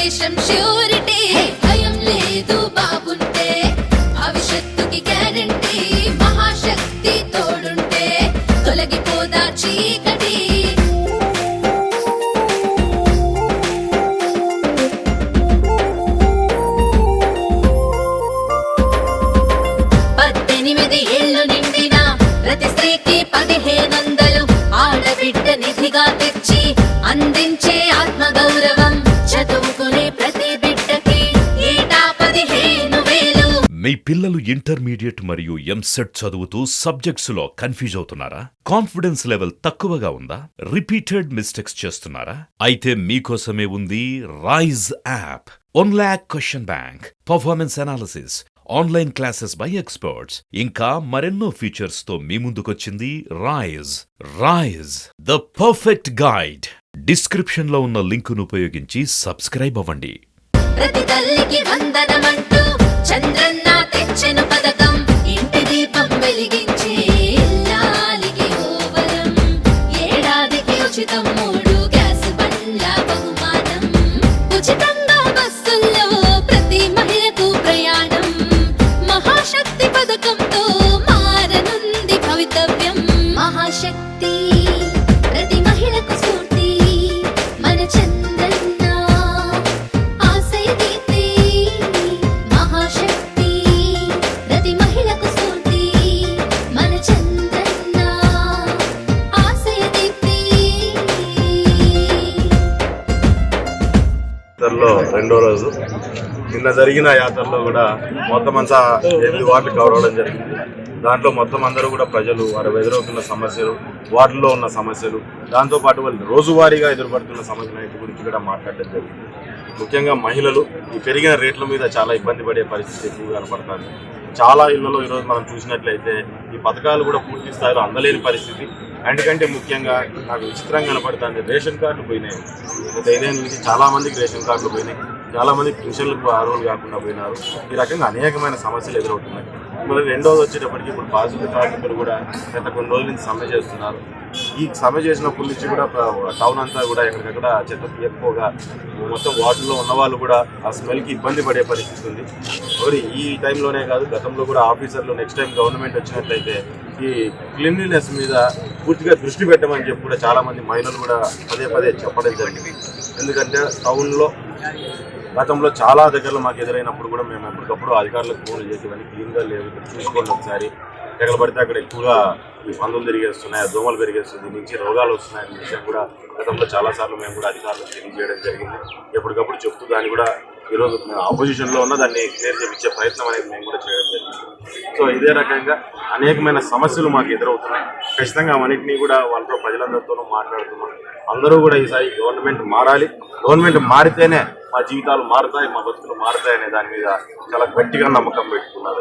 దేశం ష్యూరిటీ భయం లేదు బాబుంటే భవిష్యత్తుకి గ్యారంటీ మహాశక్తి తోడుంటే తొలగిపోదా చీకటి ప్రతి స్త్రీకి 1500 ఆడబిడ్డ నిధిగా తెచ్చి అందించే ఆత్మగౌరవం చదువుకునే ప్రతి బిడ్డకి ఏటా 15,000. మీ పిల్లలు ఇంటర్మీడియట్ మరియు ఎంసెట్ చదువుతూ సబ్జెక్ట్స్ లో కన్ఫ్యూజ్ అవుతున్నారా? కాన్ఫిడెన్స్ లెవెల్ తక్కువగా ఉందా? రిపీటెడ్ మిస్టేక్స్ చేస్తున్నారా? అయితే మీకోసమే ఉంది rise app. 1 lakh question bank, performance analysis, online classes by experts, ఇంకా మరెన్నో ఫీచర్స్ తో మీ ముందుకొచ్చింది rise the perfect guide. Description లో ఉన్న లింకును ఉపయోగించి సబ్స్క్రైబ్ అవ్వండి. ప్రతి తల్లికి వందనమంటూ చంద్రన్న తెచ్చెను పథకం, ఇంటి దీపం వెలిగించే ఇల్లాలికి ఓవరం, ఏడాదికి ఉచితం 3 గ్యాస్ బండ్ల బహుమానం, ఉచితంగా బస్సుల్లో ప్రతి మహిళకు ప్రయాణం, మహాశక్తి పథకంతో మారనుంది భవితవ్యం. మహాశక్తి ప్రతి మహిళకు స్ఫూర్తి, మన చంద్రన్న ఆశయ దీప్తి. మహాశక్తి ప్రతి మహిళకు స్ఫూర్తి, మన చంద్రన్న ఆశయ దీప్తి. రెండో రోజు నిన్న జరిగిన యాత్రలో కూడా మొత్తం అంతా 8 వార్డులు కవర్ అవ్వడం జరిగింది. దాంట్లో మొత్తం అందరూ కూడా ప్రజలు వారు ఎదురవుతున్న సమస్యలు, వార్డుల్లో ఉన్న సమస్యలు, దాంతోపాటు వాళ్ళు రోజువారీగా ఎదురుపడుతున్న సమస్యల గురించి కూడా మాట్లాడడం జరిగింది. ముఖ్యంగా మహిళలు ఈ పెరిగిన రేట్ల మీద చాలా ఇబ్బంది పడే పరిస్థితి ఎక్కువగా కనపడుతుంది. చాలా ఇళ్లలో ఈరోజు మనం చూసినట్లయితే ఈ పథకాలు కూడా పూర్తి స్థాయిలో అందలేని పరిస్థితి. అందుకంటే ముఖ్యంగా నాకు విచిత్రంగా కనపడుతుంది, రేషన్ కార్డులు పోయినాయి. గత 5 ఏళ్ళ నుంచి చాలా మందికి రేషన్ కార్డులు పోయినాయి, చాలా మందికి పెన్షన్లకు అర్హులు కాకుండా పోయినారు. ఈ రకంగా అనేకమైన సమస్యలు ఎదురవుతున్నాయి. మరి రెండోది వచ్చేటప్పటికి ఇప్పుడు బాధిత కార్మికులు కూడా గత కొన్ని రోజుల నుంచి సమ్మె చేస్తున్నారు. ఈ సమ్మె చేసినప్పటి నుంచి కూడా టౌన్ అంతా కూడా ఎక్కడికక్కడ చెత్త తీయకపోగా మొత్తం వార్డులో ఉన్న వాళ్ళు కూడా ఆ స్మెల్కి ఇబ్బంది పడే పరిస్థితి ఉంది. మరి ఈ టైంలోనే కాదు, గతంలో కూడా ఆఫీసర్లు నెక్స్ట్ టైం గవర్నమెంట్ వచ్చినట్లయితే ఈ క్లీన్లీనెస్ మీద పూర్తిగా దృష్టి పెట్టమని చెప్పి కూడా చాలామంది మహిళలు కూడా పదే చెప్పడం జరిగింది. ఎందుకంటే టౌన్లో గతంలో చాలా దగ్గరలో మాకు ఎదురైనప్పుడు కూడా మేము ఎప్పటికప్పుడు అధికారులకు ఫోన్లు చేసి ఇవన్నీ క్లీన్గా లేదు చూసుకోండి ఒకసారి, ఎక్కడ పడితే అక్కడ ఎక్కువగా ఈ పందులు తిరిగేస్తున్నాయి, దోమలు పెరిగేస్తుంది, నుంచి రోగాలు వస్తున్నాయనే విషయం కూడా గతంలో చాలాసార్లు మేము కూడా అధికారులకు తెలియజేయడం జరిగింది. ఎప్పటికప్పుడు చెప్తూ దాన్ని కూడా ఈరోజు మేము ఆపోజిషన్లో ఉన్న దాన్ని క్లియర్ చేయించే ప్రయత్నం అనేది మేము కూడా చేయడం జరిగింది. సో ఇదే రకంగా అనేకమైన సమస్యలు మాకు ఎదురవుతున్నాయి. ఖచ్చితంగా అవన్నింటినీ కూడా వాళ్ళతో ప్రజలందరితోనూ మాట్లాడుతున్నాం. అందరూ కూడా ఈసారి గవర్నమెంట్ మారాలి, గవర్నమెంట్ మారితేనే మా జీవితాలు మారుతాయి, మా బతుకులు మారుతాయి అనే దాని మీద చాలా గట్టిగా నమ్మకం పెట్టుకున్నారు.